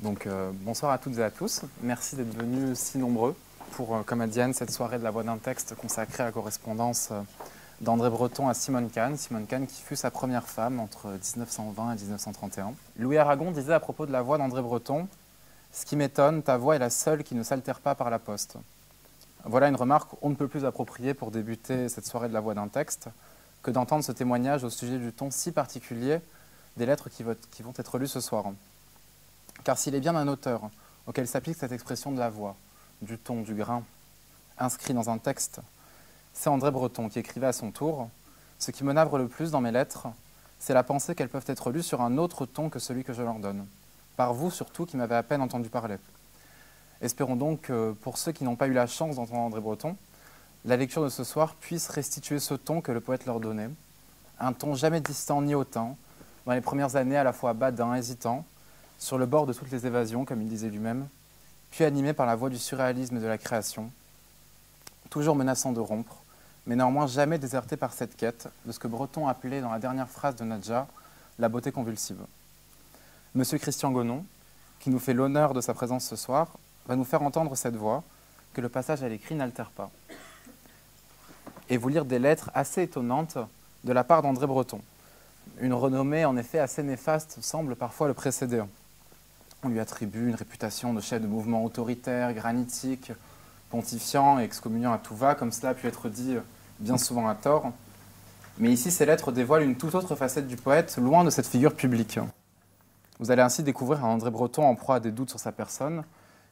Bonsoir à toutes et à tous. Merci d'être venus si nombreux pour, comme a dit Anne, cette soirée de la voix d'un texte consacrée à la correspondance d'André Breton à Simone Cannes. Simone Cannes qui fut sa première femme entre 1920 et 1931. Louis Aragon disait à propos de la voix d'André Breton « Ce qui m'étonne, ta voix est la seule qui ne s'altère pas par la poste ». Voilà une remarque on ne peut plus appropriée pour débuter cette soirée de la voix d'un texte que d'entendre ce témoignage au sujet du ton si particulier des lettres qui vont être lues ce soir. Car s'il est bien un auteur auquel s'applique cette expression de la voix, du ton, du grain, inscrit dans un texte, c'est André Breton qui écrivait à son tour « Ce qui me navre le plus dans mes lettres, c'est la pensée qu'elles peuvent être lues sur un autre ton que celui que je leur donne, par vous surtout qui m'avez à peine entendu parler. » Espérons donc que pour ceux qui n'ont pas eu la chance d'entendre André Breton, la lecture de ce soir puisse restituer ce ton que le poète leur donnait, un ton jamais distant ni hautain, dans les premières années à la fois badin, hésitant, sur le bord de toutes les évasions, comme il disait lui-même, puis animé par la voix du surréalisme et de la création, toujours menaçant de rompre, mais néanmoins jamais déserté par cette quête de ce que Breton appelait dans la dernière phrase de Nadja la beauté convulsive. Monsieur Christian Gonon, qui nous fait l'honneur de sa présence ce soir, va nous faire entendre cette voix que le passage à l'écrit n'altère pas, et vous lire des lettres assez étonnantes de la part d'André Breton. Une renommée en effet assez néfaste semble parfois le précéder. On lui attribue une réputation de chef de mouvement autoritaire, granitique, pontifiant et excommuniant à tout va, comme cela a pu être dit bien souvent à tort. Mais ici, ces lettres dévoilent une toute autre facette du poète, loin de cette figure publique. Vous allez ainsi découvrir un André Breton en proie à des doutes sur sa personne,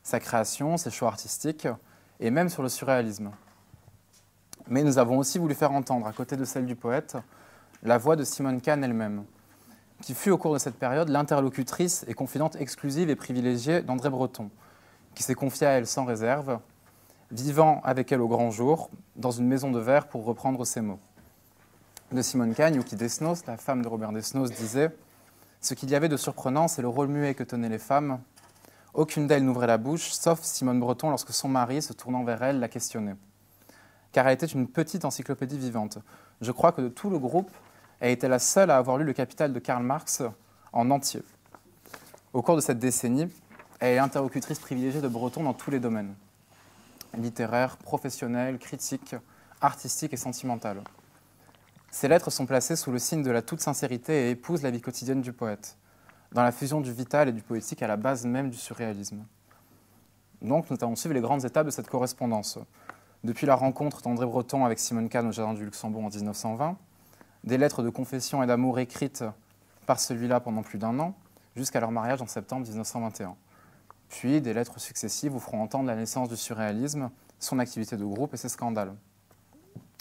sa création, ses choix artistiques, et même sur le surréalisme. Mais nous avons aussi voulu faire entendre, à côté de celle du poète, la voix de Simone Cannes elle-même, qui fut au cours de cette période l'interlocutrice et confidente exclusive et privilégiée d'André Breton, qui s'est confiée à elle sans réserve, vivant avec elle au grand jour, dans une maison de verre pour reprendre ses mots. De Simone Cannes, Yuki Desnos, la femme de Robert Desnos, disait « Ce qu'il y avait de surprenant, c'est le rôle muet que tenaient les femmes. Aucune d'elles n'ouvrait la bouche, sauf Simone Breton lorsque son mari, se tournant vers elle, la questionnait. Car elle était une petite encyclopédie vivante. Je crois que de tout le groupe, elle était la seule à avoir lu le Capital de Karl Marx en entier. Au cours de cette décennie, elle est l'interlocutrice privilégiée de Breton dans tous les domaines. Littéraire, professionnel, critique, artistique et sentimental. Ces lettres sont placées sous le signe de la toute sincérité et épousent la vie quotidienne du poète, dans la fusion du vital et du poétique à la base même du surréalisme. Donc, nous allons suivre les grandes étapes de cette correspondance. Depuis la rencontre d'André Breton avec Simone Cannes au Jardin du Luxembourg en 1920, des lettres de confession et d'amour écrites par celui-là pendant plus d'un an, jusqu'à leur mariage en septembre 1921. Puis, des lettres successives vous feront entendre la naissance du surréalisme, son activité de groupe et ses scandales.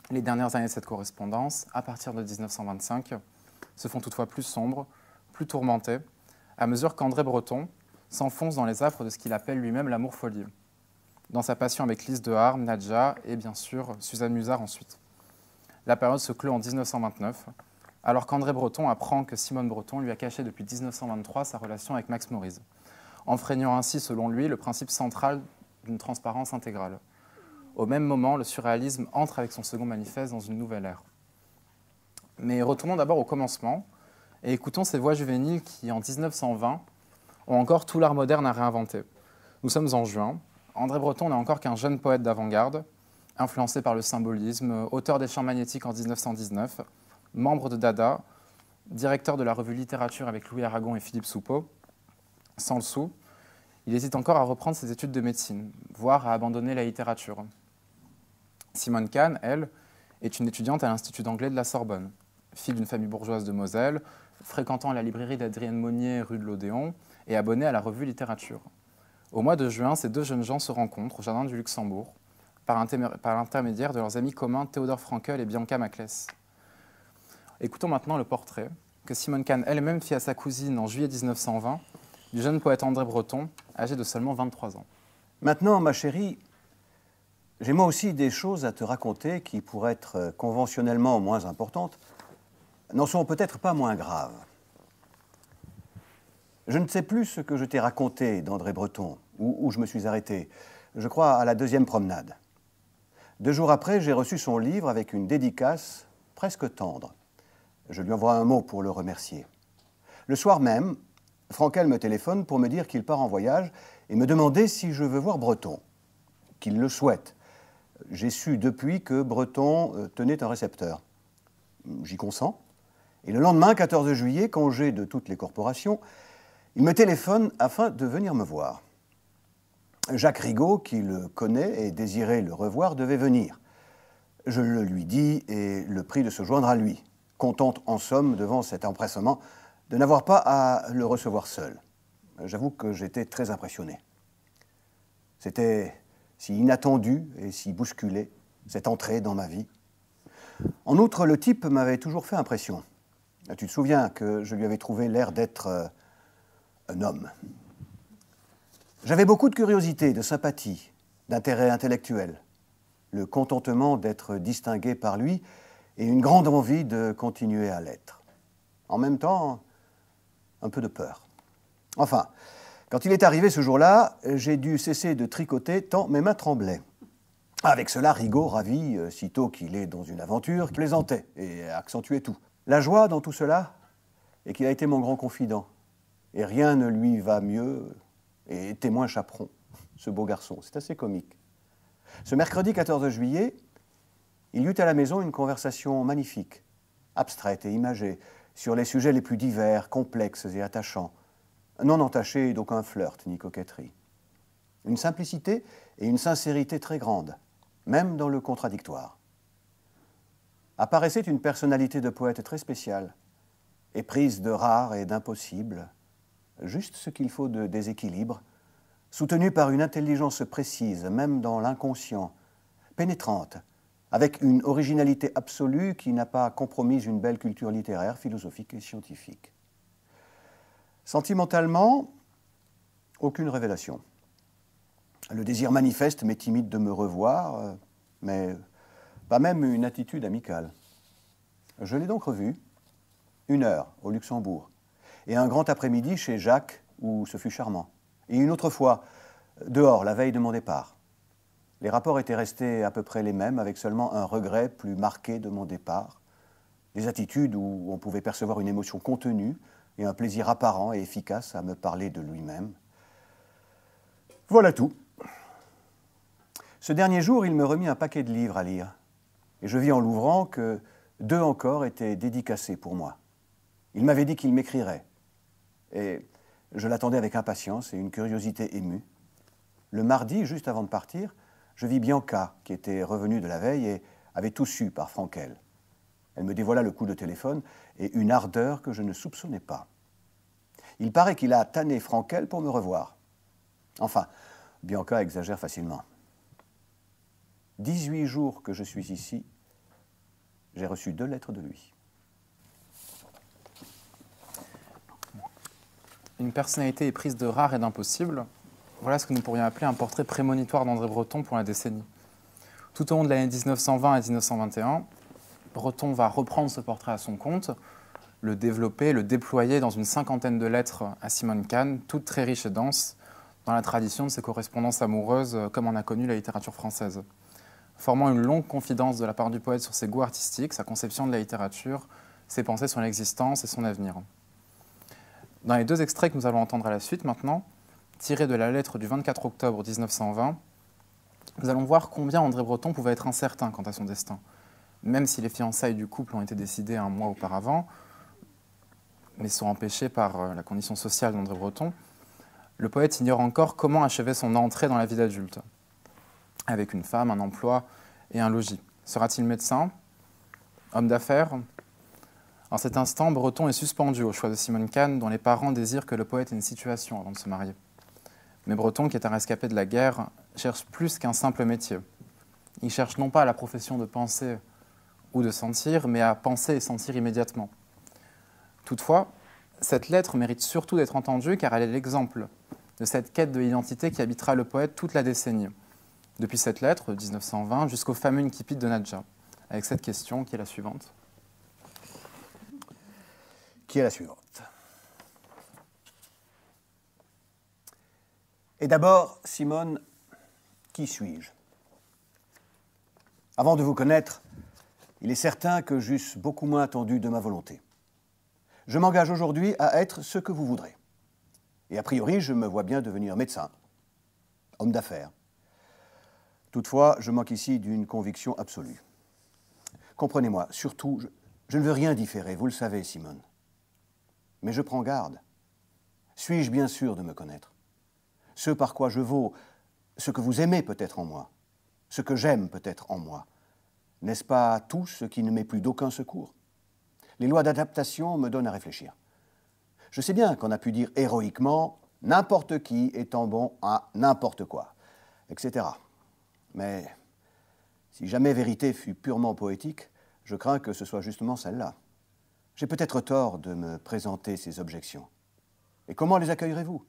Les dernières années de cette correspondance, à partir de 1925, se font toutefois plus sombres, plus tourmentées, à mesure qu'André Breton s'enfonce dans les affres de ce qu'il appelle lui-même l'amour-folie, dans sa passion avec Lise de Harme, Nadja et bien sûr Suzanne Musard ensuite. La période se clôt en 1929, alors qu'André Breton apprend que Simone Breton lui a caché depuis 1923 sa relation avec Max Moriz, enfreignant ainsi, selon lui, le principe central d'une transparence intégrale. Au même moment, le surréalisme entre avec son second manifeste dans une nouvelle ère. Mais retournons d'abord au commencement et écoutons ces voix juvéniles qui, en 1920, ont encore tout l'art moderne à réinventer. Nous sommes en juin. André Breton n'est encore qu'un jeune poète d'avant-garde, influencé par le symbolisme, auteur des Champs magnétiques en 1919, membre de Dada, directeur de la revue Littérature avec Louis Aragon et Philippe Soupeau. Sans le sou, il hésite encore à reprendre ses études de médecine, voire à abandonner la littérature. Simone Cannes, elle, est une étudiante à l'Institut d'anglais de la Sorbonne, fille d'une famille bourgeoise de Moselle, fréquentant la librairie d'Adrienne Monnier rue de l'Odéon et abonnée à la revue Littérature. Au mois de juin, ces deux jeunes gens se rencontrent au Jardin du Luxembourg par l'intermédiaire de leurs amis communs Théodore Frankel et Bianca Maclès. Écoutons maintenant le portrait que Simone Cannes elle-même fit à sa cousine en juillet 1920 du jeune poète André Breton, âgé de seulement 23 ans. Maintenant, ma chérie, j'ai moi aussi des choses à te raconter qui, pour être conventionnellement moins importantes, n'en sont peut-être pas moins graves. Je ne sais plus ce que je t'ai raconté d'André Breton, où je me suis arrêté, je crois à la deuxième promenade. 2 jours après, j'ai reçu son livre avec une dédicace presque tendre. Je lui envoie un mot pour le remercier. Le soir même, Frankel me téléphone pour me dire qu'il part en voyage et me demander si je veux voir Breton, qu'il le souhaite. J'ai su depuis que Breton tenait un récepteur. J'y consens. Et le lendemain, 14 juillet, congé de toutes les corporations, il me téléphone afin de venir me voir. Jacques Rigaud, qui le connaît et désirait le revoir, devait venir. Je le lui dis et le prie de se joindre à lui, contente en somme, devant cet empressement, de n'avoir pas à le recevoir seul. J'avoue que j'étais très impressionné. C'était si inattendu et si bousculé, cette entrée dans ma vie. En outre, le type m'avait toujours fait impression. Tu te souviens que je lui avais trouvé l'air d'être un homme. J'avais beaucoup de curiosité, de sympathie, d'intérêt intellectuel, le contentement d'être distingué par lui et une grande envie de continuer à l'être. En même temps, un peu de peur. Enfin, quand il est arrivé ce jour-là, j'ai dû cesser de tricoter tant mes mains tremblaient. Avec cela, Rigaud, ravi, sitôt qu'il est dans une aventure, plaisantait et accentuait tout. La joie dans tout cela est qu'il a été mon grand confident. Et rien ne lui va mieux, et témoin chaperon, ce beau garçon. C'est assez comique. Ce mercredi 14 juillet, il y eut à la maison une conversation magnifique, abstraite et imagée, sur les sujets les plus divers, complexes et attachants, non entachés d'aucun flirt ni coquetterie. Une simplicité et une sincérité très grandes, même dans le contradictoire. Apparaissait une personnalité de poète très spéciale, éprise de rare et d'impossible, juste ce qu'il faut de déséquilibre, soutenue par une intelligence précise, même dans l'inconscient, pénétrante, avec une originalité absolue qui n'a pas compromis une belle culture littéraire, philosophique et scientifique. Sentimentalement, aucune révélation. Le désir manifeste m'est timide de me revoir, mais pas même une attitude amicale. Je l'ai donc revu, 1 heure au Luxembourg, et un grand après-midi chez Jacques, où ce fut charmant. Et une autre fois, dehors, la veille de mon départ. Les rapports étaient restés à peu près les mêmes, avec seulement un regret plus marqué de mon départ, des attitudes où on pouvait percevoir une émotion contenue et un plaisir apparent et efficace à me parler de lui-même. Voilà tout. Ce dernier jour, il me remit un paquet de livres à lire, et je vis en l'ouvrant que 2 encore étaient dédicacés pour moi. Il m'avait dit qu'il m'écrirait, et je l'attendais avec impatience et une curiosité émue. Le mardi, juste avant de partir, je vis Bianca, qui était revenue de la veille et avait tout su par Frankel. Elle me dévoila le coup de téléphone et une ardeur que je ne soupçonnais pas. Il paraît qu'il a tanné Frankel pour me revoir. Enfin, Bianca exagère facilement. 18 jours que je suis ici, j'ai reçu 2 lettres de lui. Une personnalité éprise de rare et d'impossible, voilà ce que nous pourrions appeler un portrait prémonitoire d'André Breton pour la décennie. Tout au long de l'année 1920 et 1921, Breton va reprendre ce portrait à son compte, le développer, le déployer dans une 50aine de lettres à Simone Cannes, toutes très riches et denses, dans la tradition de ses correspondances amoureuses comme on a connu la littérature française, formant une longue confidence de la part du poète sur ses goûts artistiques, sa conception de la littérature, ses pensées sur l'existence et son avenir. Dans les 2 extraits que nous allons entendre à la suite maintenant, tirés de la lettre du 24 octobre 1920, nous allons voir combien André Breton pouvait être incertain quant à son destin. Même si les fiançailles du couple ont été décidées 1 mois auparavant, mais sont empêchées par la condition sociale d'André Breton, le poète ignore encore comment achever son entrée dans la vie d'adulte, avec une femme, un emploi et un logis. Sera-t-il médecin, homme d'affaires ? En cet instant, Breton est suspendu au choix de Simone Cannes, dont les parents désirent que le poète ait une situation avant de se marier. Mais Breton, qui est un rescapé de la guerre, cherche plus qu'un simple métier. Il cherche non pas la profession de penser ou de sentir, mais à penser et sentir immédiatement. Toutefois, cette lettre mérite surtout d'être entendue car elle est l'exemple de cette quête de l'identité qui habitera le poète toute la décennie, depuis cette lettre, 1920, jusqu'au fameux Incipit de Nadja, avec cette question qui est la suivante. Qui est la suivante. Et d'abord, Simone, qui suis-je? Avant de vous connaître, il est certain que j'eusse beaucoup moins attendu de ma volonté. Je m'engage aujourd'hui à être ce que vous voudrez. Et a priori, je me vois bien devenir médecin, homme d'affaires. Toutefois, je manque ici d'une conviction absolue. Comprenez-moi, surtout, je ne veux rien différer, vous le savez, Simone. Mais je prends garde. Suis-je bien sûr de me connaître? Ce par quoi je vaux, ce que vous aimez peut-être en moi, ce que j'aime peut-être en moi, n'est-ce pas tout ce qui ne m'est plus d'aucun secours? Les lois d'adaptation me donnent à réfléchir. Je sais bien qu'on a pu dire héroïquement « n'importe qui étant bon à n'importe quoi », etc. Mais si jamais vérité fut purement poétique, je crains que ce soit justement celle-là. J'ai peut-être tort de me présenter ces objections. Et comment les accueillerez-vous?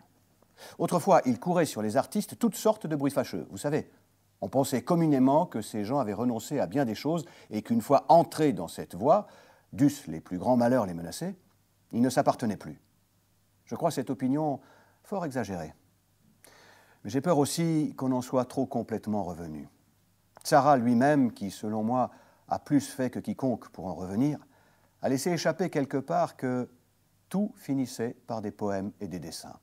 Autrefois, il courait sur les artistes toutes sortes de bruits fâcheux, vous savez. On pensait communément que ces gens avaient renoncé à bien des choses et qu'une fois entrés dans cette voie, dussent les plus grands malheurs les menacer, ils ne s'appartenaient plus. Je crois cette opinion fort exagérée. Mais j'ai peur aussi qu'on en soit trop complètement revenu. Tzara lui-même, qui selon moi a plus fait que quiconque pour en revenir, a laissé échapper quelque part que tout finissait par des poèmes et des dessins.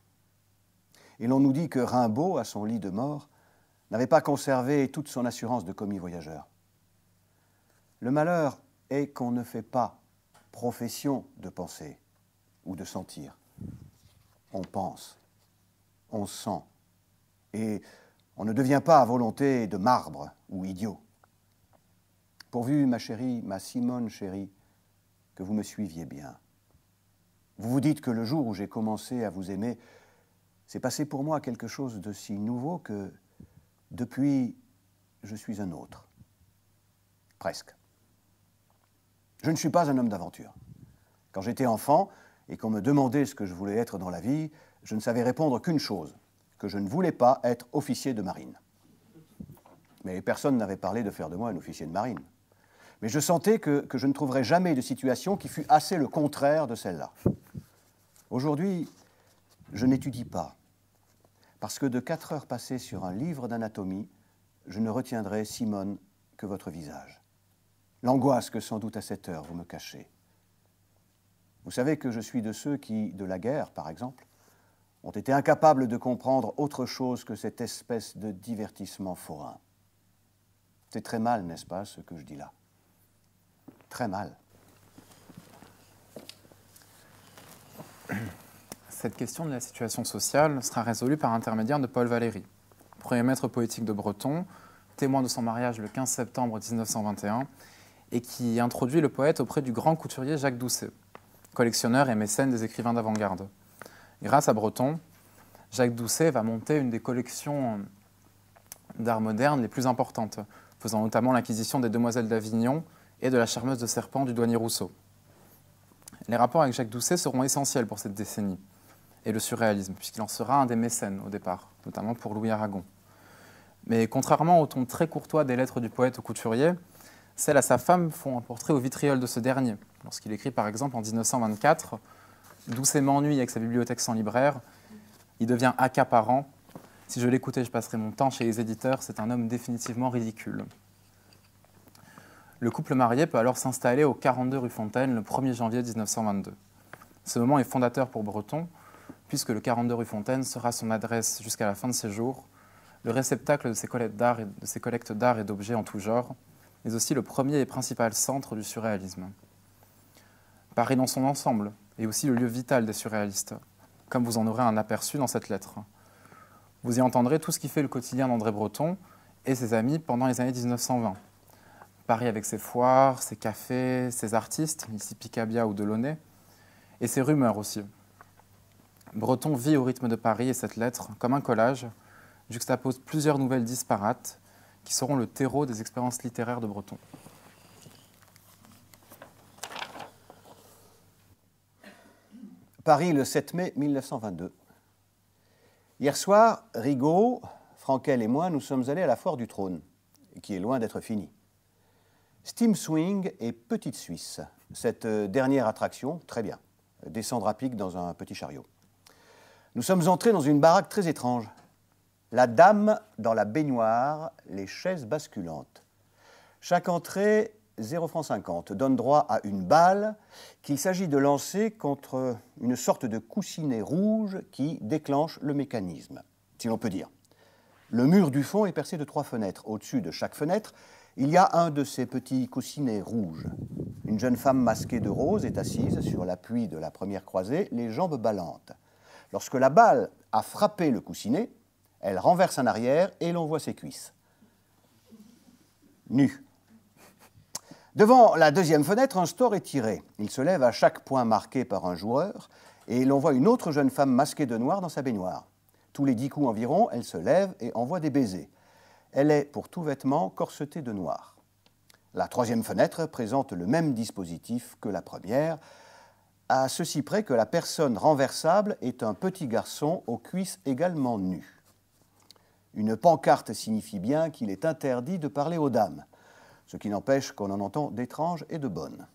Et l'on nous dit que Rimbaud, à son lit de mort, n'avait pas conservé toute son assurance de commis voyageur. Le malheur est qu'on ne fait pas profession de penser ou de sentir. On pense, on sent, et on ne devient pas à volonté de marbre ou idiot. Pourvu, ma chérie, ma Simone chérie, que vous me suiviez bien. Vous vous dites que le jour où j'ai commencé à vous aimer, c'est passé pour moi quelque chose de si nouveau que, depuis, je suis un autre. Presque. Je ne suis pas un homme d'aventure. Quand j'étais enfant et qu'on me demandait ce que je voulais être dans la vie, je ne savais répondre qu'une chose, que je ne voulais pas être officier de marine. Mais personne n'avait parlé de faire de moi un officier de marine. Mais je sentais que je ne trouverais jamais de situation qui fût assez le contraire de celle-là. Aujourd'hui, je n'étudie pas, parce que de 4 heures passées sur un livre d'anatomie, je ne retiendrai, Simone, que votre visage. L'angoisse que sans doute à cette heure vous me cachez. Vous savez que je suis de ceux qui, de la guerre par exemple, ont été incapables de comprendre autre chose que cette espèce de divertissement forain. C'est très mal, n'est-ce pas, ce que je dis là? Très mal. Cette question de la situation sociale sera résolue par intermédiaire de Paul Valéry, premier maître poétique de Breton, témoin de son mariage le 15 septembre 1921, et qui introduit le poète auprès du grand couturier Jacques Doucet, collectionneur et mécène des écrivains d'avant-garde. Grâce à Breton, Jacques Doucet va monter une des collections d'art moderne les plus importantes, faisant notamment l'acquisition des Demoiselles d'Avignon et de la Charmeuse de Serpent du douanier Rousseau. Les rapports avec Jacques Doucet seront essentiels pour cette décennie, et le surréalisme, puisqu'il en sera un des mécènes au départ, notamment pour Louis Aragon. Mais contrairement au ton très courtois des lettres du poète au couturier, celles à sa femme font un portrait au vitriol de ce dernier, lorsqu'il écrit par exemple en 1924 « Doucet m'ennuie avec sa bibliothèque sans libraire, il devient accaparant. Si je l'écoutais, je passerais mon temps chez les éditeurs, c'est un homme définitivement ridicule. » Le couple marié peut alors s'installer au 42 rue Fontaine le 1er janvier 1922. Ce moment est fondateur pour Breton, puisque le 42 rue Fontaine sera son adresse jusqu'à la fin de ses jours, le réceptacle de ses collectes d'art et d'objets en tout genre, mais aussi le premier et principal centre du surréalisme. Paris dans son ensemble est aussi le lieu vital des surréalistes, comme vous en aurez un aperçu dans cette lettre. Vous y entendrez tout ce qui fait le quotidien d'André Breton et ses amis pendant les années 1920. Paris avec ses foires, ses cafés, ses artistes, ici Picabia ou Delaunay, et ses rumeurs aussi. Breton vit au rythme de Paris et cette lettre, comme un collage, juxtapose plusieurs nouvelles disparates qui seront le terreau des expériences littéraires de Breton. Paris, le 7 mai 1922. Hier soir, Rigaud, Frankel et moi, nous sommes allés à la Foire du Trône, qui est loin d'être finie. Steam Swing et Petite Suisse, cette dernière attraction, très bien, descendre à pic dans un petit chariot. Nous sommes entrés dans une baraque très étrange. La dame dans la baignoire, les chaises basculantes. Chaque entrée 0,50 francs donne droit à une balle qu'il s'agit de lancer contre une sorte de coussinet rouge qui déclenche le mécanisme, si l'on peut dire. Le mur du fond est percé de 3 fenêtres. Au-dessus de chaque fenêtre, il y a un de ces petits coussinets rouges. Une jeune femme masquée de rose est assise sur l'appui de la première croisée, les jambes ballantes. Lorsque la balle a frappé le coussinet, elle renverse en arrière et l'on voit ses cuisses. Nues. Devant la deuxième fenêtre, un store est tiré. Il se lève à chaque point marqué par un joueur et l'on voit une autre jeune femme masquée de noir dans sa baignoire. Tous les 10 coups environ, elle se lève et envoie des baisers. Elle est, pour tout vêtement, corsetée de noir. La troisième fenêtre présente le même dispositif que la première, à ceci près que la personne renversable est un petit garçon aux cuisses également nues. Une pancarte signifie bien qu'il est interdit de parler aux dames, ce qui n'empêche qu'on en entend d'étranges et de bonnes.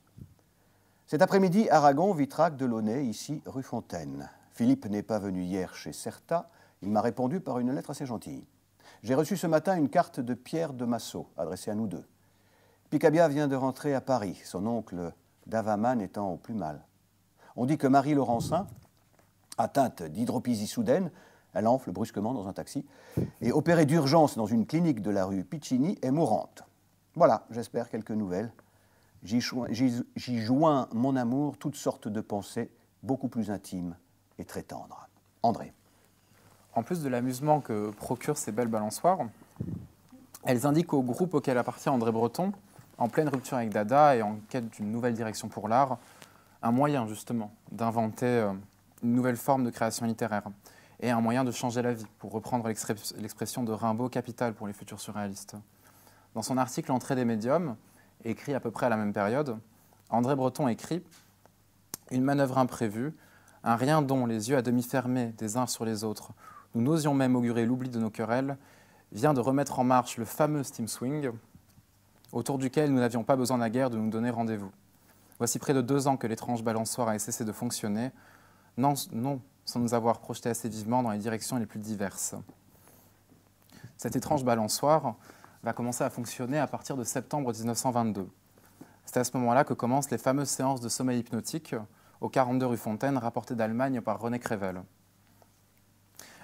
Cet après-midi, Aragon, Vitrac, Delaunay, ici, rue Fontaine. Philippe n'est pas venu hier chez Certa, il m'a répondu par une lettre assez gentille. J'ai reçu ce matin une carte de Pierre de Massot, adressée à nous deux. Picabia vient de rentrer à Paris, son oncle Davaman étant au plus mal. On dit que Marie Laurencin, atteinte d'hydropisie soudaine, elle enfle brusquement dans un taxi, et opérée d'urgence dans une clinique de la rue Piccini, est mourante. Voilà, j'espère quelques nouvelles. J'y joins mon amour, toutes sortes de pensées, beaucoup plus intimes et très tendres. André. En plus de l'amusement que procurent ces belles balançoires, elles indiquent au groupe auquel appartient André Breton, en pleine rupture avec Dada et en quête d'une nouvelle direction pour l'art, un moyen justement d'inventer une nouvelle forme de création littéraire et un moyen de changer la vie, pour reprendre l'expression de Rimbaud, capitale pour les futurs surréalistes. Dans son article « Entrée des médiums », écrit à peu près à la même période, André Breton écrit « Une manœuvre imprévue, un rien dont, les yeux à demi fermés des uns sur les autres, nous n'osions même augurer l'oubli de nos querelles, vient de remettre en marche le fameux steam swing, autour duquel nous n'avions pas besoin naguère de nous donner rendez-vous. Voici près de 2 ans que l'étrange balançoire a cessé de fonctionner, non sans nous avoir projeté assez vivement dans les directions les plus diverses. Cette étrange balançoire va commencer à fonctionner à partir de septembre 1922. C'est à ce moment-là que commencent les fameuses séances de sommeil hypnotique au 42 rue Fontaine, rapportées d'Allemagne par René Crével.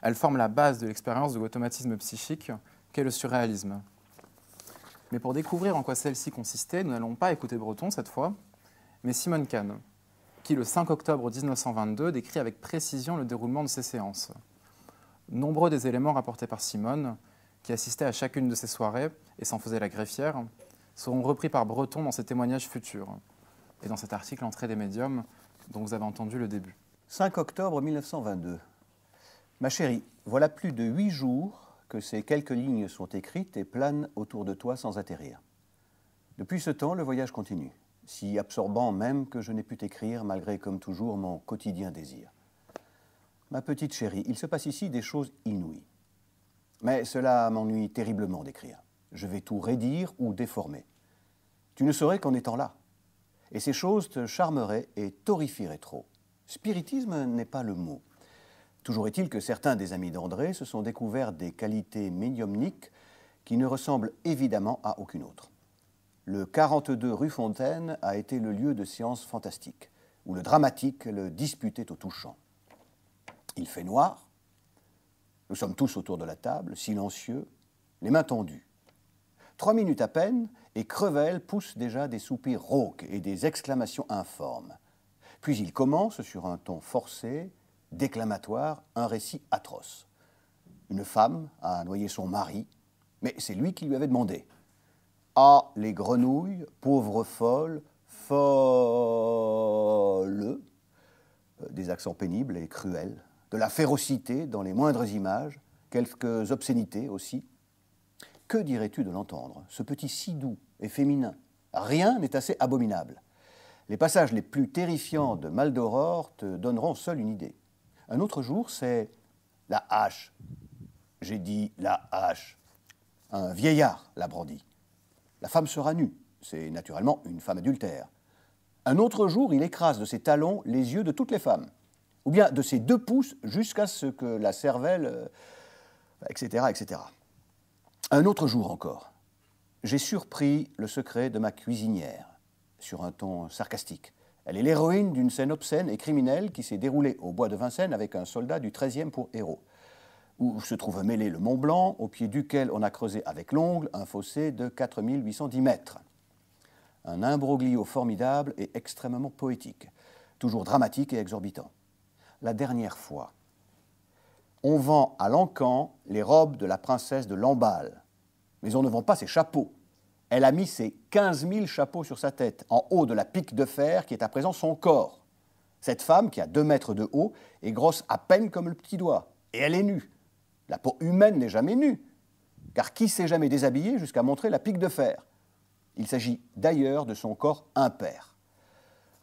Elles forment la base de l'expérience de l'automatisme psychique qu'est le surréalisme. Mais pour découvrir en quoi celle-ci consistait, nous n'allons pas écouter Breton cette fois, mais Simone Kahn, qui le 5 octobre 1922 décrit avec précision le déroulement de ces séances. Nombreux des éléments rapportés par Simone, qui assistait à chacune de ces soirées et s'en faisait la greffière, seront repris par Breton dans ses témoignages futurs et dans cet article « Entrée des médiums » dont vous avez entendu le début. 5 octobre 1922. Ma chérie, voilà plus de 8 jours que ces quelques lignes sont écrites et planent autour de toi sans atterrir. Depuis ce temps, le voyage continue, si absorbant même que je n'ai pu t'écrire malgré, comme toujours, mon quotidien désir. Ma petite chérie, il se passe ici des choses inouïes. Mais cela m'ennuie terriblement d'écrire. Je vais tout raidire ou déformer. Tu ne saurais qu'en étant là. Et ces choses te charmeraient et t'horrifieraient trop. Spiritisme n'est pas le mot. Toujours est-il que certains des amis d'André se sont découverts des qualités médiumniques qui ne ressemblent évidemment à aucune autre. Le 42 rue Fontaine a été le lieu de séances fantastiques, où le dramatique le disputait au touchant. Il fait noir, nous sommes tous autour de la table, silencieux, les mains tendues. 3 minutes à peine, et Crevel pousse déjà des soupirs rauques et des exclamations informes. Puis il commence sur un ton forcé, déclamatoire, un récit atroce. Une femme a noyé son mari, mais c'est lui qui lui avait demandé. Ah, les grenouilles, pauvres folles, folles, des accents pénibles et cruels, de la férocité dans les moindres images, quelques obscénités aussi. Que dirais-tu de l'entendre, ce petit si doux et féminin? Rien n'est assez abominable. Les passages les plus terrifiants de Maldoror te donneront seule une idée. Un autre jour, c'est la hache. J'ai dit la hache. Un vieillard l'a brandie. La femme sera nue. C'est naturellement une femme adultère. Un autre jour, il écrase de ses talons les yeux de toutes les femmes. Ou bien de ses 2 pouces jusqu'à ce que la cervelle, etc., etc. Un autre jour encore. J'ai surpris le secret de ma cuisinière, sur un ton sarcastique. Elle est l'héroïne d'une scène obscène et criminelle qui s'est déroulée au bois de Vincennes avec un soldat du 13e pour héros, où se trouve mêlé le Mont Blanc, au pied duquel on a creusé avec l'ongle un fossé de 4810 mètres. Un imbroglio formidable et extrêmement poétique, toujours dramatique et exorbitant. La dernière fois, on vend à Lancan les robes de la princesse de Lamballe, mais on ne vend pas ses chapeaux. Elle a mis ses 15 000 chapeaux sur sa tête, en haut de la pique de fer qui est à présent son corps. Cette femme, qui a 2 mètres de haut, est grosse à peine comme le petit doigt, et elle est nue. La peau humaine n'est jamais nue, car qui s'est jamais déshabillé jusqu'à montrer la pique de fer? Il s'agit d'ailleurs de son corps impair.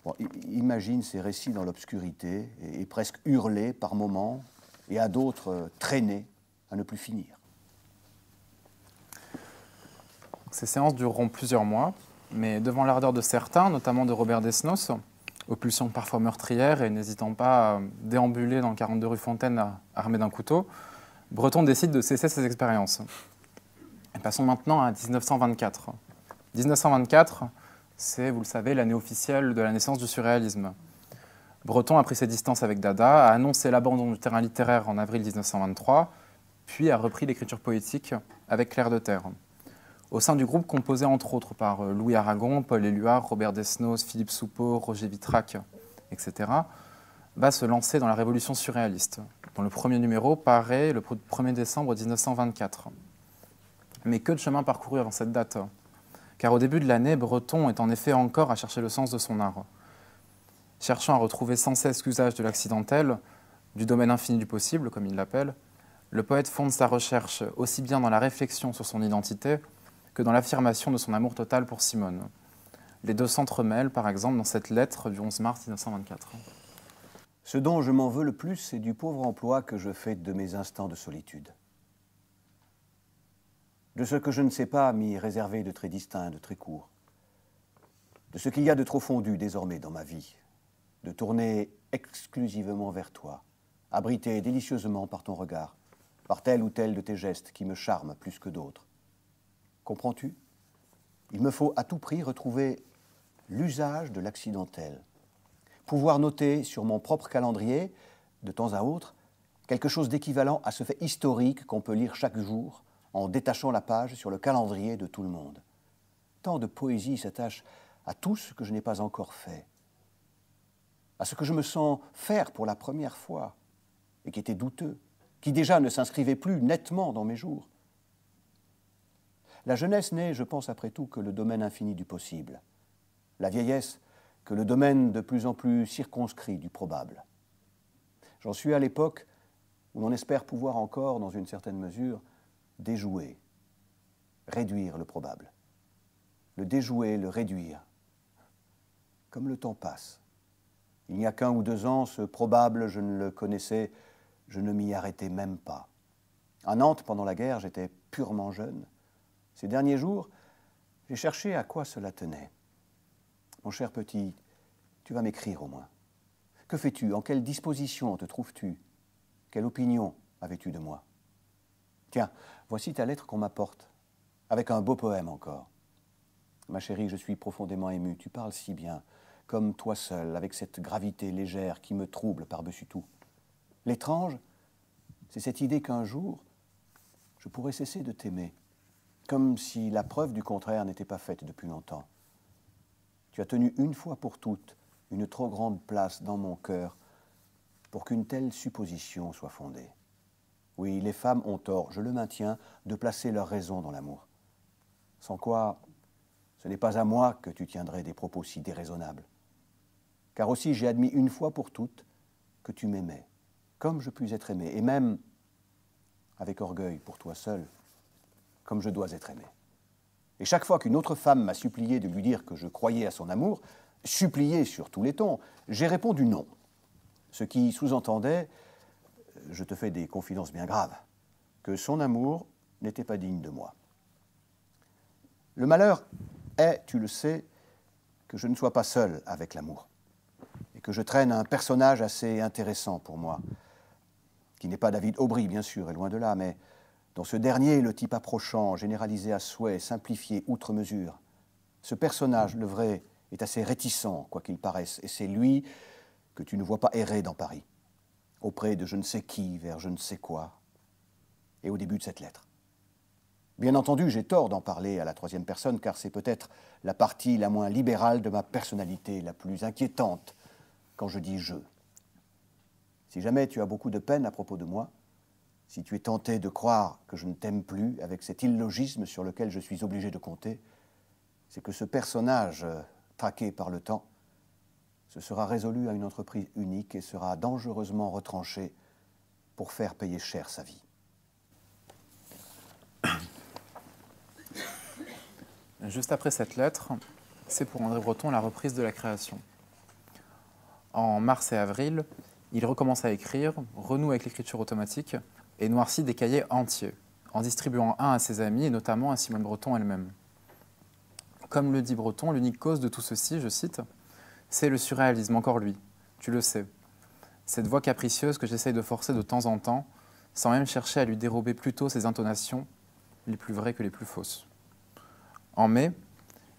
Bon, imagine ces récits dans l'obscurité, et presque hurlés par moments, et à d'autres traînés à ne plus finir. Ces séances dureront plusieurs mois, mais devant l'ardeur de certains, notamment de Robert Desnos, aux pulsions parfois meurtrières et n'hésitant pas à déambuler dans le 42 rue Fontaine armé d'un couteau, Breton décide de cesser ses expériences. Et passons maintenant à 1924. 1924, c'est, vous le savez, l'année officielle de la naissance du surréalisme. Breton a pris ses distances avec Dada, a annoncé l'abandon du terrain littéraire en avril 1923, puis a repris l'écriture poétique avec Clair de Terre. Au sein du groupe composé entre autres par Louis Aragon, Paul Éluard, Robert Desnos, Philippe Soupeau, Roger Vitrac, etc., va se lancer dans la révolution surréaliste, dont le premier numéro paraît le 1er décembre 1924. Mais que de chemin parcouru avant cette date? Car au début de l'année, Breton est en effet encore à chercher le sens de son art. Cherchant à retrouver sans cesse l'usage de l'accidentel, du domaine infini du possible, comme il l'appelle, le poète fonde sa recherche aussi bien dans la réflexion sur son identité que dans l'affirmation de son amour total pour Simone. Les deux s'entremêlent, par exemple, dans cette lettre du 11 mars 1924. Ce dont je m'en veux le plus, c'est du pauvre emploi que je fais de mes instants de solitude. De ce que je ne sais pas m'y réserver de très distinct, de très court. De ce qu'il y a de trop fondu désormais dans ma vie. De tourner exclusivement vers toi, abrité délicieusement par ton regard, par tel ou tel de tes gestes qui me charment plus que d'autres. Comprends-tu? Il me faut à tout prix retrouver l'usage de l'accidentel. Pouvoir noter sur mon propre calendrier, de temps à autre, quelque chose d'équivalent à ce fait historique qu'on peut lire chaque jour en détachant la page sur le calendrier de tout le monde. Tant de poésie s'attache à tout ce que je n'ai pas encore fait, à ce que je me sens faire pour la première fois et qui était douteux, qui déjà ne s'inscrivait plus nettement dans mes jours. La jeunesse n'est, je pense après tout, que le domaine infini du possible. La vieillesse, que le domaine de plus en plus circonscrit du probable. J'en suis à l'époque où l'on espère pouvoir encore, dans une certaine mesure, déjouer, réduire le probable. Le déjouer, le réduire. Comme le temps passe. Il n'y a qu'1 ou 2 ans, ce probable, je ne le connaissais, je ne m'y arrêtais même pas. À Nantes, pendant la guerre, j'étais purement jeune. Ces derniers jours, j'ai cherché à quoi cela tenait. Mon cher petit, tu vas m'écrire au moins. Que fais-tu? En quelle disposition te trouves-tu? Quelle opinion avais-tu de moi? Tiens, voici ta lettre qu'on m'apporte, avec un beau poème encore. Ma chérie, je suis profondément ému, tu parles si bien, comme toi seul, avec cette gravité légère qui me trouble par-dessus tout. L'étrange, c'est cette idée qu'un jour, je pourrais cesser de t'aimer, comme si la preuve du contraire n'était pas faite depuis longtemps. Tu as tenu une fois pour toutes une trop grande place dans mon cœur pour qu'une telle supposition soit fondée. Oui, les femmes ont tort, je le maintiens, de placer leur raison dans l'amour. Sans quoi, ce n'est pas à moi que tu tiendrais des propos si déraisonnables. Car aussi j'ai admis une fois pour toutes que tu m'aimais, comme je puis être aimé, et même, avec orgueil pour toi seul, comme je dois être aimé. Et chaque fois qu'une autre femme m'a supplié de lui dire que je croyais à son amour, supplié sur tous les tons, j'ai répondu non. Ce qui sous-entendait, je te fais des confidences bien graves, que son amour n'était pas digne de moi. Le malheur est, tu le sais, que je ne sois pas seul avec l'amour, et que je traîne un personnage assez intéressant pour moi, qui n'est pas David Aubry, bien sûr, et loin de là, mais Dans ce dernier, le type approchant, généralisé à souhait, simplifié outre mesure. Ce personnage, le vrai, est assez réticent, quoi qu'il paraisse, et c'est lui que tu ne vois pas errer dans Paris, auprès de je ne sais qui, vers je ne sais quoi, et au début de cette lettre. Bien entendu, j'ai tort d'en parler à la troisième personne, car c'est peut-être la partie la moins libérale de ma personnalité, la plus inquiétante, quand je dis « je ». Si jamais tu as beaucoup de peine à propos de moi, si tu es tenté de croire que je ne t'aime plus avec cet illogisme sur lequel je suis obligé de compter, c'est que ce personnage traqué par le temps se sera résolu à une entreprise unique et sera dangereusement retranché pour faire payer cher sa vie. Juste après cette lettre, c'est pour André Breton la reprise de la création. En mars et avril, il recommence à écrire, renoue avec l'écriture automatique et noircit des cahiers entiers, en distribuant un à ses amis et notamment à Simone Breton elle-même. Comme le dit Breton, l'unique cause de tout ceci, je cite, « c'est le surréalisme, encore lui, tu le sais. Cette voix capricieuse que j'essaye de forcer de temps en temps, sans même chercher à lui dérober plutôt ses intonations, les plus vraies que les plus fausses. » En mai,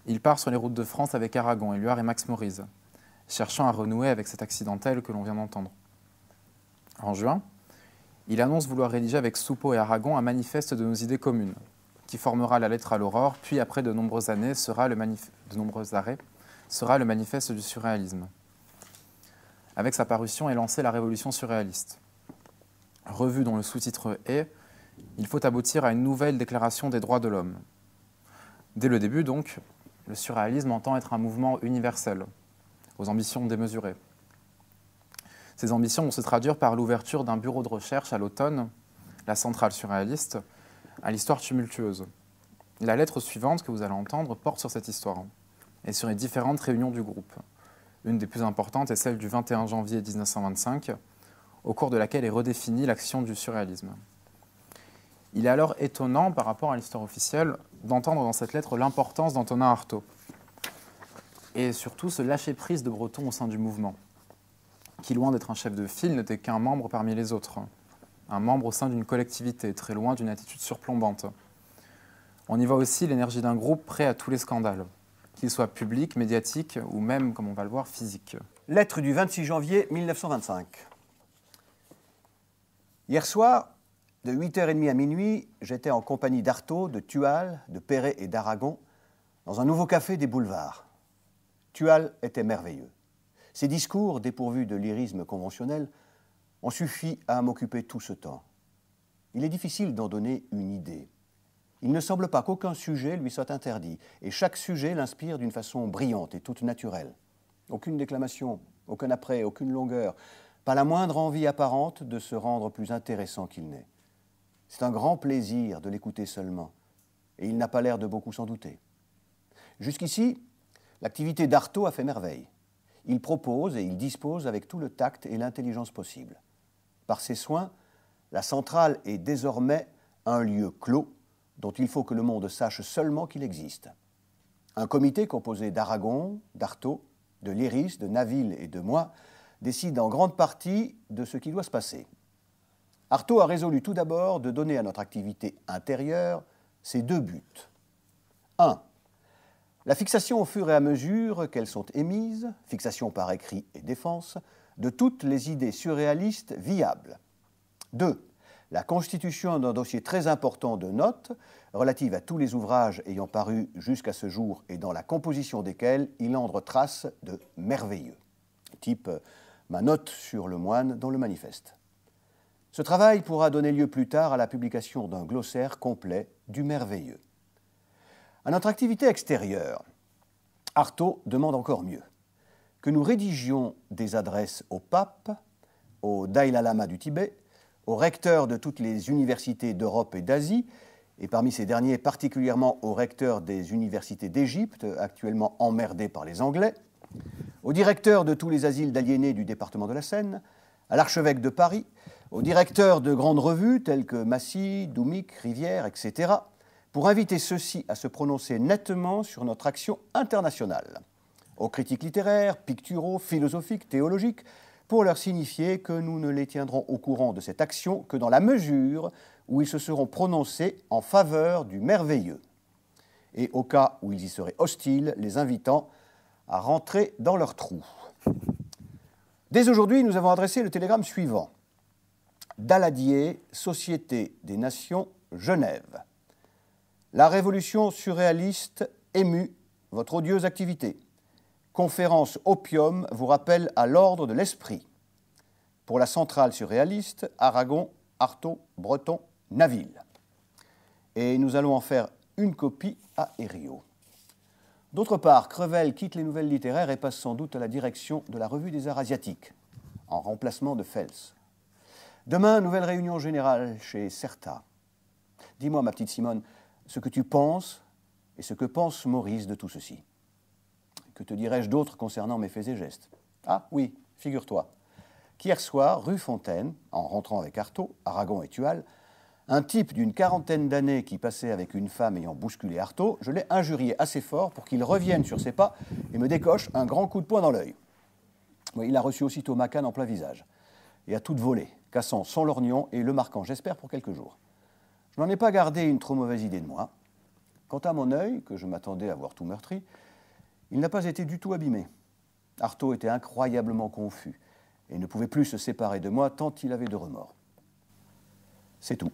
il part sur les routes de France avec Aragon, Éluard et Max Moriz, cherchant à renouer avec cet accidentel que l'on vient d'entendre. En juin, il annonce vouloir rédiger avec Soupeau et Aragon un manifeste de nos idées communes, qui formera la lettre à l'aurore, puis après de nombreuses arrêts, sera le manifeste du surréalisme. Avec sa parution est lancée la révolution surréaliste. Revue dont le sous-titre est « Il faut aboutir à une nouvelle déclaration des droits de l'homme ». Dès le début, donc, le surréalisme entend être un mouvement universel, aux ambitions démesurées. Ces ambitions vont se traduire par l'ouverture d'un bureau de recherche à l'automne, la centrale surréaliste, à l'histoire tumultueuse. La lettre suivante que vous allez entendre porte sur cette histoire et sur les différentes réunions du groupe. Une des plus importantes est celle du 21 janvier 1925, au cours de laquelle est redéfinie l'action du surréalisme. Il est alors étonnant, par rapport à l'histoire officielle, d'entendre dans cette lettre l'importance d'Antonin Artaud et surtout ce lâcher-prise de Breton au sein du mouvement, qui, loin d'être un chef de file, n'était qu'un membre parmi les autres, un membre au sein d'une collectivité, très loin d'une attitude surplombante. On y voit aussi l'énergie d'un groupe prêt à tous les scandales, qu'ils soient publics, médiatiques ou même, comme on va le voir, physiques. Lettre du 26 janvier 1925. Hier soir, de 8h30 à minuit, j'étais en compagnie d'Artaud, de Thual, de Perret et d'Aragon, dans un nouveau café des boulevards. Thual était merveilleux. Ses discours, dépourvus de lyrisme conventionnel, ont suffi à m'occuper tout ce temps. Il est difficile d'en donner une idée. Il ne semble pas qu'aucun sujet lui soit interdit, et chaque sujet l'inspire d'une façon brillante et toute naturelle. Aucune déclamation, aucun apprêt, aucune longueur, pas la moindre envie apparente de se rendre plus intéressant qu'il n'est. C'est un grand plaisir de l'écouter seulement, et il n'a pas l'air de beaucoup s'en douter. Jusqu'ici, l'activité d'Artaud a fait merveille. Il propose et il dispose avec tout le tact et l'intelligence possible. Par ses soins, la centrale est désormais un lieu clos dont il faut que le monde sache seulement qu'il existe. Un comité composé d'Aragon, d'Artaud, de Léris, de Naville et de moi décide en grande partie de ce qui doit se passer. Artaud a résolu tout d'abord de donner à notre activité intérieure ses deux buts. 1. La fixation au fur et à mesure qu'elles sont émises, fixation par écrit et défense, de toutes les idées surréalistes viables. 2. La constitution d'un dossier très important de notes relative à tous les ouvrages ayant paru jusqu'à ce jour et dans la composition desquels il entre trace de merveilleux, type ma note sur le moine dans le manifeste. Ce travail pourra donner lieu plus tard à la publication d'un glossaire complet du merveilleux. À notre activité extérieure, Artaud demande encore mieux, que nous rédigions des adresses au pape, au Dalai Lama du Tibet, aux recteurs de toutes les universités d'Europe et d'Asie, et parmi ces derniers particulièrement aux recteurs des universités d'Égypte, actuellement emmerdés par les Anglais, aux directeurs de tous les asiles d'aliénés du département de la Seine, à l'archevêque de Paris, aux directeurs de grandes revues telles que Massy, Doumic, Rivière, etc., pour inviter ceux-ci à se prononcer nettement sur notre action internationale, aux critiques littéraires, picturaux, philosophiques, théologiques, pour leur signifier que nous ne les tiendrons au courant de cette action que dans la mesure où ils se seront prononcés en faveur du merveilleux, et au cas où ils y seraient hostiles, les invitant à rentrer dans leur trou. Dès aujourd'hui, nous avons adressé le télégramme suivant. Daladier, Société des Nations, Genève. La révolution surréaliste émue votre odieuse activité. Conférence Opium vous rappelle à l'ordre de l'esprit. Pour la centrale surréaliste, Aragon, Artaud, Breton, Naville. Et nous allons en faire une copie à Herriot. D'autre part, Crevel quitte les nouvelles littéraires et passe sans doute à la direction de la Revue des Arts Asiatiques, en remplacement de Fels. Demain, nouvelle réunion générale chez Certa. Dis-moi, ma petite Simone, ce que tu penses et ce que pense Maurice de tout ceci. Que te dirais-je d'autre concernant mes faits et gestes? Ah oui, figure-toi qu'hier soir, rue Fontaine, en rentrant avec Artaud, Aragon et Tual, un type d'une quarantaine d'années qui passait avec une femme ayant bousculé Artaud, je l'ai injurié assez fort pour qu'il revienne sur ses pas et me décoche un grand coup de poing dans l'œil. Oui, il a reçu aussitôt ma canne en plein visage, et à toute volée, cassant son lorgnon et le marquant, j'espère, pour quelques jours. Je n'en ai pas gardé une trop mauvaise idée de moi. Quant à mon œil, que je m'attendais à voir tout meurtri, il n'a pas été du tout abîmé. Artaud était incroyablement confus et ne pouvait plus se séparer de moi tant il avait de remords. C'est tout.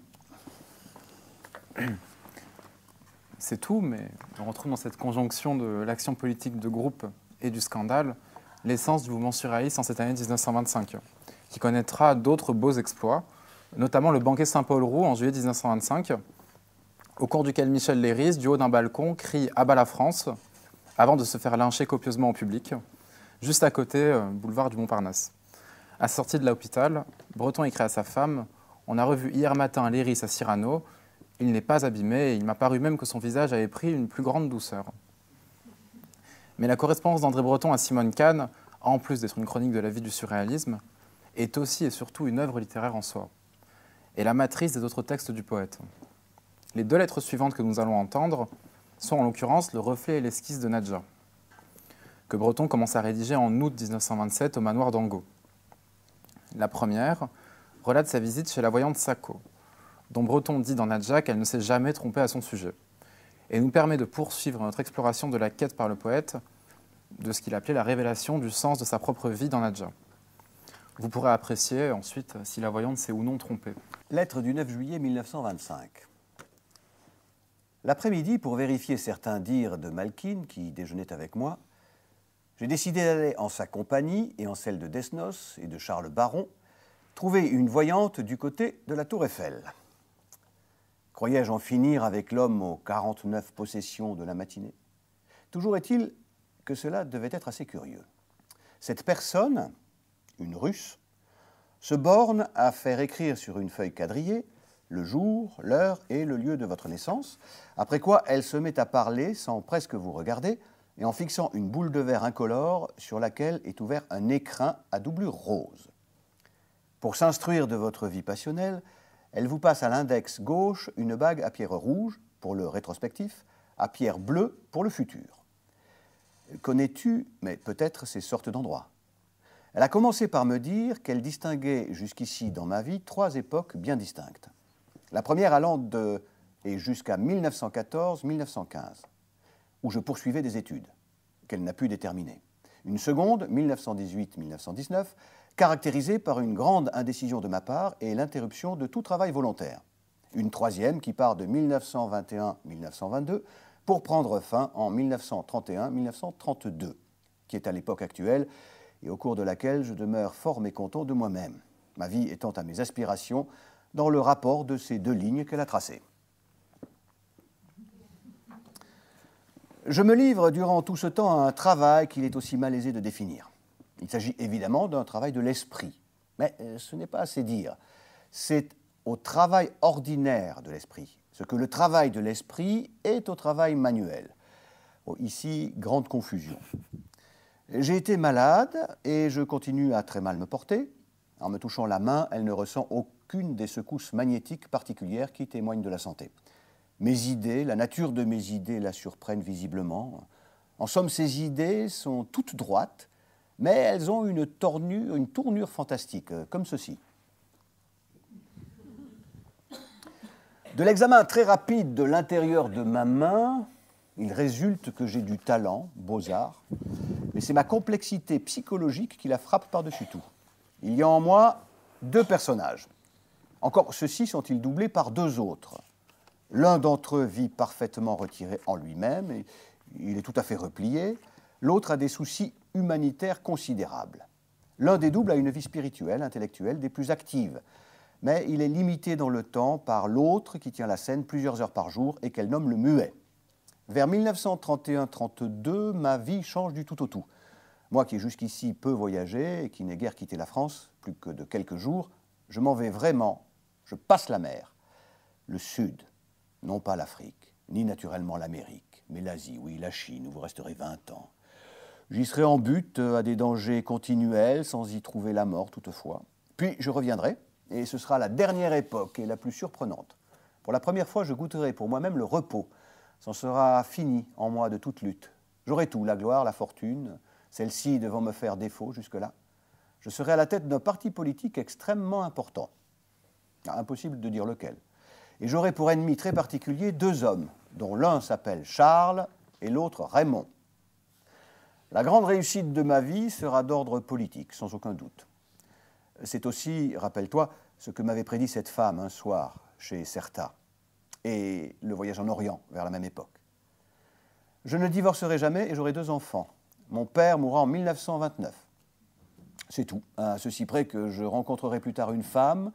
C'est tout, mais on retrouve dans cette conjonction de l'action politique de groupe et du scandale l'essence du mouvement surréaliste en cette année 1925, qui connaîtra d'autres beaux exploits, notamment le banquet Saint-Paul-Roux en juillet 1925, au cours duquel Michel Léris, du haut d'un balcon, crie « À bas la France !» avant de se faire lyncher copieusement au public, juste à côté, boulevard du Montparnasse. À sa sortie de l'hôpital, Breton écrit à sa femme « On a revu hier matin Léris à Cyrano, il n'est pas abîmé et il m'a paru même que son visage avait pris une plus grande douceur. » Mais la correspondance d'André Breton à Simone Kane, en plus d'être une chronique de la vie du surréalisme, est aussi et surtout une œuvre littéraire en soi, et la matrice des autres textes du poète. Les deux lettres suivantes que nous allons entendre sont en l'occurrence le reflet et l'esquisse de Nadja, que Breton commence à rédiger en août 1927 au manoir d'Angot. La première relate sa visite chez la voyante Sacco, dont Breton dit dans Nadja qu'elle ne s'est jamais trompée à son sujet, et nous permet de poursuivre notre exploration de la quête par le poète de ce qu'il appelait la révélation du sens de sa propre vie dans Nadja. Vous pourrez apprécier ensuite si la voyante s'est ou non trompée. Lettre du 9 juillet 1925. L'après-midi, pour vérifier certains dires de Malkine, qui déjeunait avec moi, j'ai décidé d'aller en sa compagnie et en celle de Desnos et de Charles Baron trouver une voyante du côté de la Tour Eiffel. Croyais-je en finir avec l'homme aux 49 possessions de la matinée? Toujours est-il que cela devait être assez curieux. Cette personne, une Russe, se borne à faire écrire sur une feuille quadrillée le jour, l'heure et le lieu de votre naissance, après quoi elle se met à parler sans presque vous regarder et en fixant une boule de verre incolore sur laquelle est ouvert un écrin à doublure rose. Pour s'instruire de votre vie passionnelle, elle vous passe à l'index gauche une bague à pierre rouge pour le rétrospectif, à pierre bleue pour le futur. Connais-tu, mais peut-être ces sortes d'endroits? Elle a commencé par me dire qu'elle distinguait jusqu'ici dans ma vie 3 époques bien distinctes. La première allant de et jusqu'à 1914-1915, où je poursuivais des études, qu'elle n'a pu déterminer. Une seconde, 1918-1919, caractérisée par une grande indécision de ma part et l'interruption de tout travail volontaire. Une troisième qui part de 1921-1922 pour prendre fin en 1931-1932, qui est à l'époque actuelle et au cours de laquelle je demeure fort mécontent de moi-même, ma vie étant à mes aspirations dans le rapport de ces 2 lignes qu'elle a tracées. Je me livre durant tout ce temps à un travail qu'il est aussi malaisé de définir. Il s'agit évidemment d'un travail de l'esprit, mais ce n'est pas assez dire. C'est au travail ordinaire de l'esprit, ce que le travail de l'esprit est au travail manuel. Bon, ici, grande confusion. J'ai été malade et je continue à très mal me porter. En me touchant la main, elle ne ressent aucune des secousses magnétiques particulières qui témoignent de la santé. Mes idées, la nature de mes idées la surprennent visiblement. En somme, ces idées sont toutes droites, mais elles ont une tournure fantastique, comme ceci. De l'examen très rapide de l'intérieur de ma main, il résulte que j'ai du talent, beaux-arts, mais c'est ma complexité psychologique qui la frappe par-dessus tout. Il y a en moi deux personnages. Encore, ceux-ci sont-ils doublés par deux autres. L'un d'entre eux vit parfaitement retiré en lui-même, et il est tout à fait replié. L'autre a des soucis humanitaires considérables. L'un des doubles a une vie spirituelle, intellectuelle, des plus actives, mais il est limité dans le temps par l'autre qui tient la scène plusieurs heures par jour et qu'elle nomme le muet. Vers 1931-32, ma vie change du tout au tout. Moi qui jusqu'ici peu voyagé et qui n'ai guère quitté la France, plus que de quelques jours, je m'en vais vraiment, je passe la mer. Le Sud, non pas l'Afrique, ni naturellement l'Amérique, mais l'Asie, oui, la Chine, où vous resterez 20 ans. J'y serai en butte à des dangers continuels, sans y trouver la mort toutefois. Puis je reviendrai, et ce sera la dernière époque et la plus surprenante. Pour la première fois, je goûterai pour moi-même le repos. C'en sera fini en moi de toute lutte. J'aurai tout, la gloire, la fortune, celle-ci devant me faire défaut jusque-là. Je serai à la tête d'un parti politique extrêmement important. Impossible de dire lequel. Et j'aurai pour ennemi très particulier deux hommes, dont l'un s'appelle Charles et l'autre Raymond. La grande réussite de ma vie sera d'ordre politique, sans aucun doute. C'est aussi, rappelle-toi, ce que m'avait prédit cette femme un soir chez Certa, et le voyage en Orient vers la même époque. Je ne divorcerai jamais et j'aurai deux enfants. Mon père mourra en 1929. C'est tout, à ceci près que je rencontrerai plus tard une femme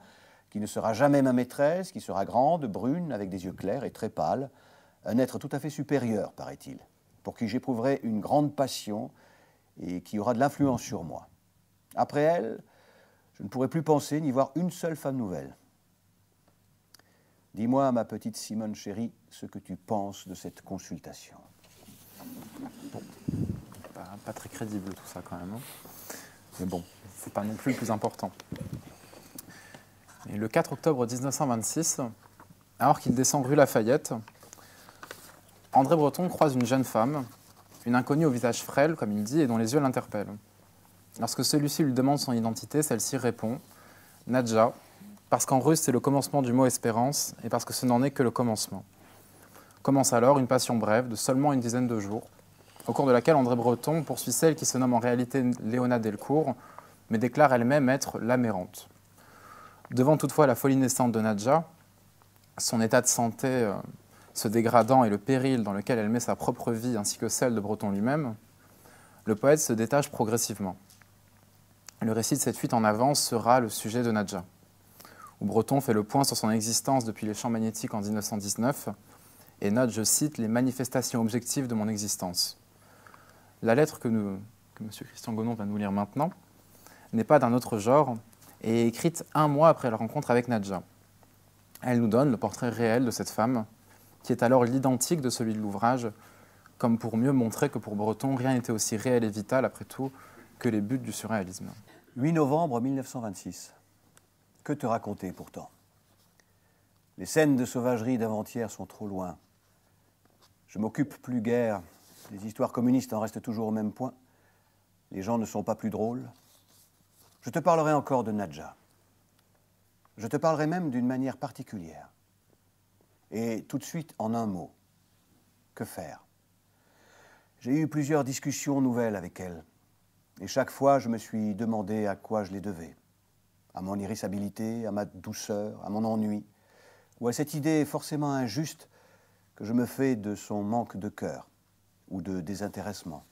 qui ne sera jamais ma maîtresse, qui sera grande, brune, avec des yeux clairs et très pâles, un être tout à fait supérieur, paraît-il, pour qui j'éprouverai une grande passion et qui aura de l'influence sur moi. Après elle, je ne pourrai plus penser ni voir une seule femme nouvelle. Dis-moi, ma petite Simone chérie, ce que tu penses de cette consultation. Bon, pas très crédible tout ça quand même. Hein. Mais bon, c'est pas non plus le plus important. Et le 4 octobre 1926, alors qu'il descend rue Lafayette, André Breton croise une jeune femme, une inconnue au visage frêle, comme il dit, et dont les yeux l'interpellent. Lorsque celui-ci lui demande son identité, celle-ci répond « Nadja », parce qu'en russe c'est le commencement du mot « espérance » et parce que ce n'en est que le commencement. Commence alors une passion brève de seulement une dizaine de jours, au cours de laquelle André Breton poursuit celle qui se nomme en réalité Léona Delcourt, mais déclare elle-même être l'Amérante. Devant toutefois la folie naissante de Nadja, son état de santé se dégradant et le péril dans lequel elle met sa propre vie ainsi que celle de Breton lui-même, le poète se détache progressivement. Le récit de cette fuite en avant sera le sujet de Nadja, où Breton fait le point sur son existence depuis les champs magnétiques en 1919 et note, je cite, « les manifestations objectives de mon existence ». La lettre que M. Christian Gonon va nous lire maintenant n'est pas d'un autre genre et est écrite un mois après la rencontre avec Nadja. Elle nous donne le portrait réel de cette femme, qui est alors l'identique de celui de l'ouvrage, comme pour mieux montrer que pour Breton, rien n'était aussi réel et vital, après tout, que les buts du surréalisme. 8 novembre 1926. Que te raconter pourtant? Les scènes de sauvagerie d'avant-hier sont trop loin. Je m'occupe plus guère. Les histoires communistes en restent toujours au même point. Les gens ne sont pas plus drôles. Je te parlerai encore de Nadja. Je te parlerai même d'une manière particulière. Et tout de suite, en un mot, que faire? J'ai eu plusieurs discussions nouvelles avec elle. Et chaque fois, je me suis demandé à quoi je les devais. À mon irritabilité, à ma douceur, à mon ennui, ou à cette idée forcément injuste que je me fais de son manque de cœur ou de désintéressement.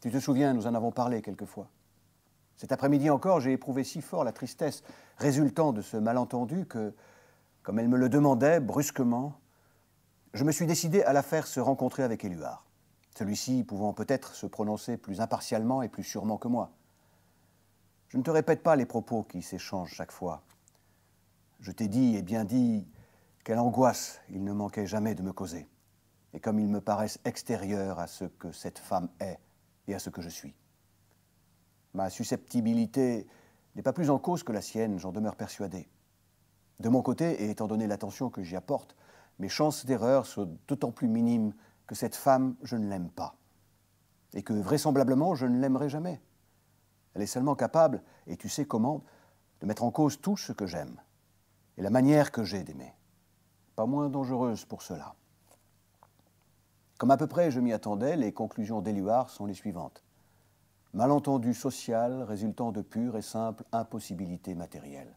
Tu te souviens, nous en avons parlé quelquefois. Cet après-midi encore, j'ai éprouvé si fort la tristesse résultant de ce malentendu que, comme elle me le demandait brusquement, je me suis décidé à la faire se rencontrer avec Éluard, celui-ci pouvant peut-être se prononcer plus impartialement et plus sûrement que moi. Je ne te répète pas les propos qui s'échangent chaque fois. Je t'ai dit et bien dit quelle angoisse il ne manquait jamais de me causer, et comme ils me paraissent extérieurs à ce que cette femme est et à ce que je suis. Ma susceptibilité n'est pas plus en cause que la sienne, j'en demeure persuadé. De mon côté, et étant donné l'attention que j'y apporte, mes chances d'erreur sont d'autant plus minimes que cette femme, je ne l'aime pas, et que vraisemblablement, je ne l'aimerai jamais. Elle est seulement capable, et tu sais comment, de mettre en cause tout ce que j'aime et la manière que j'ai d'aimer. Pas moins dangereuse pour cela. Comme à peu près je m'y attendais, les conclusions d'Éluard sont les suivantes. Malentendu social résultant de pure et simple impossibilité matérielle.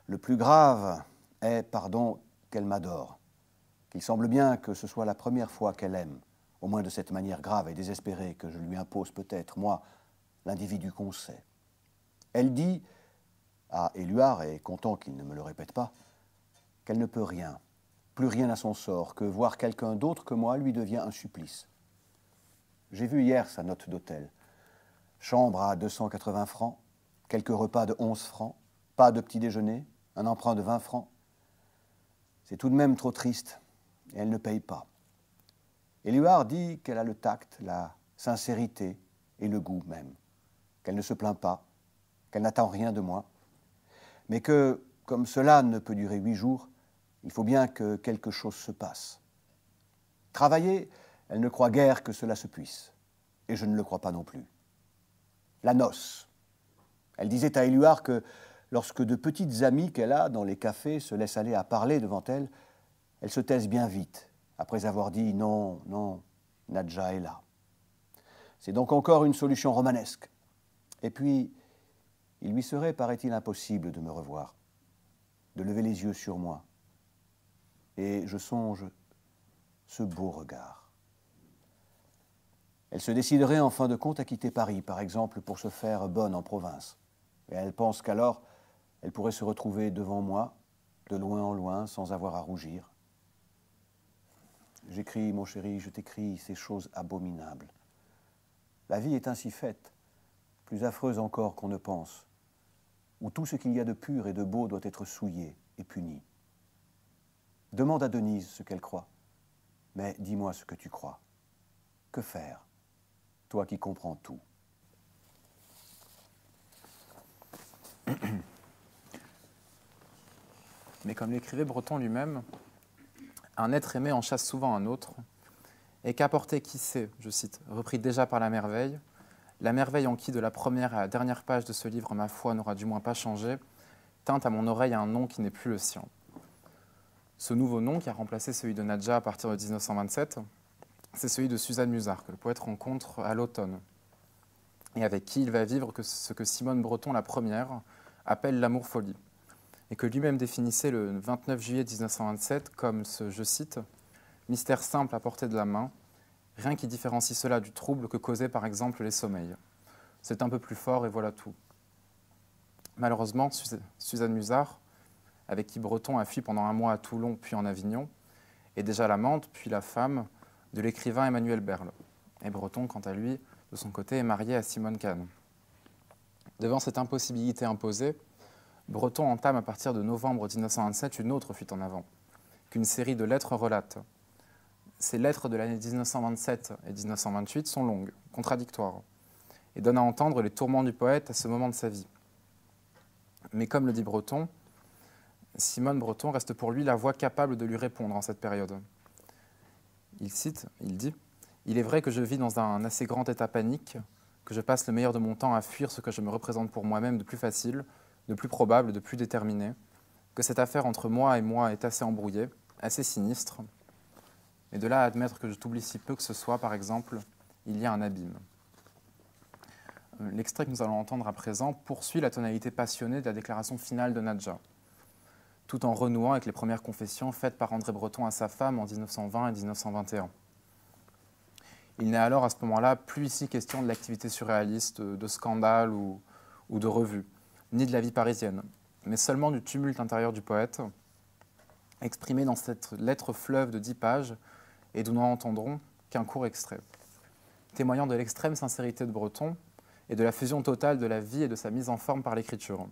Le plus grave est, pardon, qu'elle m'adore, qu'il semble bien que ce soit la première fois qu'elle aime, au moins de cette manière grave et désespérée que je lui impose peut-être, moi, l'individu qu'on sait. Elle dit, à Éluard, et content qu'il ne me le répète pas, qu'elle ne peut rien, plus rien à son sort, que voir quelqu'un d'autre que moi lui devient un supplice. J'ai vu hier sa note d'hôtel. Chambre à 280 francs, quelques repas de 11 francs, pas de petit déjeuner, un emprunt de 20 francs. C'est tout de même trop triste, et elle ne paye pas. Éluard dit qu'elle a le tact, la sincérité et le goût même, qu'elle ne se plaint pas, qu'elle n'attend rien de moi, mais que, comme cela ne peut durer 8 jours, il faut bien que quelque chose se passe. Travailler, elle ne croit guère que cela se puisse, et je ne le crois pas non plus. La noce. Elle disait à Éluard que lorsque de petites amies qu'elle a dans les cafés se laissent aller à parler devant elle, elles se taisent bien vite, après avoir dit « non, non, Nadja est là ». C'est donc encore une solution romanesque. Et puis, il lui serait, paraît-il, impossible de me revoir, de lever les yeux sur moi. Et je songe ce beau regard. Elle se déciderait en fin de compte à quitter Paris, par exemple, pour se faire bonne en province. Et elle pense qu'alors, elle pourrait se retrouver devant moi, de loin en loin, sans avoir à rougir. J'écris, mon chéri, je t'écris ces choses abominables. La vie est ainsi faite, plus affreuse encore qu'on ne pense, où tout ce qu'il y a de pur et de beau doit être souillé et puni. Demande à Denise ce qu'elle croit, mais dis-moi ce que tu crois. Que faire, toi qui comprends tout? Mais comme l'écrivait Breton lui-même, un être aimé en chasse souvent un autre, et qu'apporter qui sait, je cite, repris déjà par la merveille en qui de la première à la dernière page de ce livre, ma foi, n'aura du moins pas changé, tinte à mon oreille un nom qui n'est plus le sien. Ce nouveau nom, qui a remplacé celui de Nadja à partir de 1927, c'est celui de Suzanne Musard, que le poète rencontre à l'automne, et avec qui il va vivre ce que Simone Breton, la première, appelle l'amour-folie, et que lui-même définissait le 29 juillet 1927 comme ce, je cite, « mystère simple à portée de la main, rien qui différencie cela du trouble que causaient par exemple les sommeils. C'est un peu plus fort et voilà tout. » Malheureusement, Suzanne Musard, avec qui Breton a fui pendant un mois à Toulon puis en Avignon, est déjà l'amante puis la femme de l'écrivain Emmanuel Berle. Et Breton, quant à lui, de son côté, est marié à Simone Can. Devant cette impossibilité imposée, Breton entame à partir de novembre 1927 une autre fuite en avant, qu'une série de lettres relate. Ces lettres de l'année 1927 et 1928 sont longues, contradictoires, et donnent à entendre les tourments du poète à ce moment de sa vie. Mais comme le dit Breton, Simone Breton reste pour lui la voix capable de lui répondre en cette période. Il dit « Il est vrai que je vis dans un assez grand état panique, que je passe le meilleur de mon temps à fuir ce que je me représente pour moi-même de plus facile, de plus probable, de plus déterminé, que cette affaire entre moi et moi est assez embrouillée, assez sinistre, et de là à admettre que je t'oublie si peu que ce soit, par exemple, il y a un abîme. » L'extrait que nous allons entendre à présent poursuit la tonalité passionnée de la déclaration finale de Nadja, tout en renouant avec les premières confessions faites par André Breton à sa femme en 1920 et 1921. Il n'est alors à ce moment-là plus ici question de l'activité surréaliste, de scandale ou de revue, ni de la vie parisienne, mais seulement du tumulte intérieur du poète, exprimé dans cette lettre fleuve de 10 pages, et d'où nous n'entendrons qu'un court extrait, témoignant de l'extrême sincérité de Breton et de la fusion totale de la vie et de sa mise en forme par l'écriture.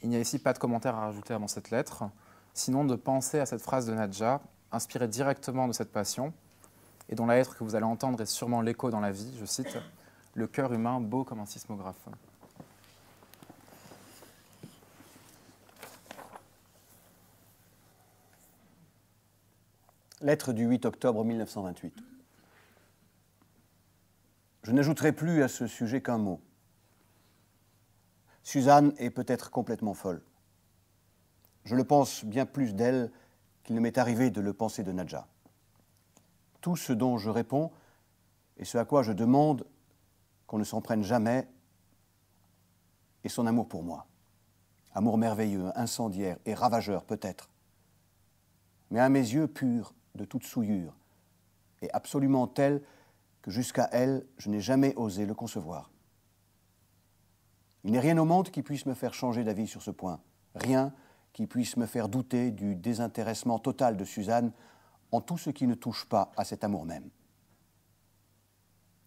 Il n'y a ici pas de commentaire à rajouter avant cette lettre, sinon de penser à cette phrase de Nadja, inspirée directement de cette passion, et dont la lettre que vous allez entendre est sûrement l'écho dans la vie, je cite, « Le cœur humain beau comme un sismographe ». Lettre du 8 octobre 1928. Je n'ajouterai plus à ce sujet qu'un mot. Suzanne est peut-être complètement folle. Je le pense bien plus d'elle qu'il ne m'est arrivé de le penser de Nadja. Tout ce dont je réponds et ce à quoi je demande qu'on ne s'en prenne jamais est son amour pour moi. Amour merveilleux, incendiaire et ravageur peut-être, mais à mes yeux pur de toute souillure et absolument tel que jusqu'à elle, je n'ai jamais osé le concevoir. Il n'est rien au monde qui puisse me faire changer d'avis sur ce point, rien qui puisse me faire douter du désintéressement total de Suzanne en tout ce qui ne touche pas à cet amour même.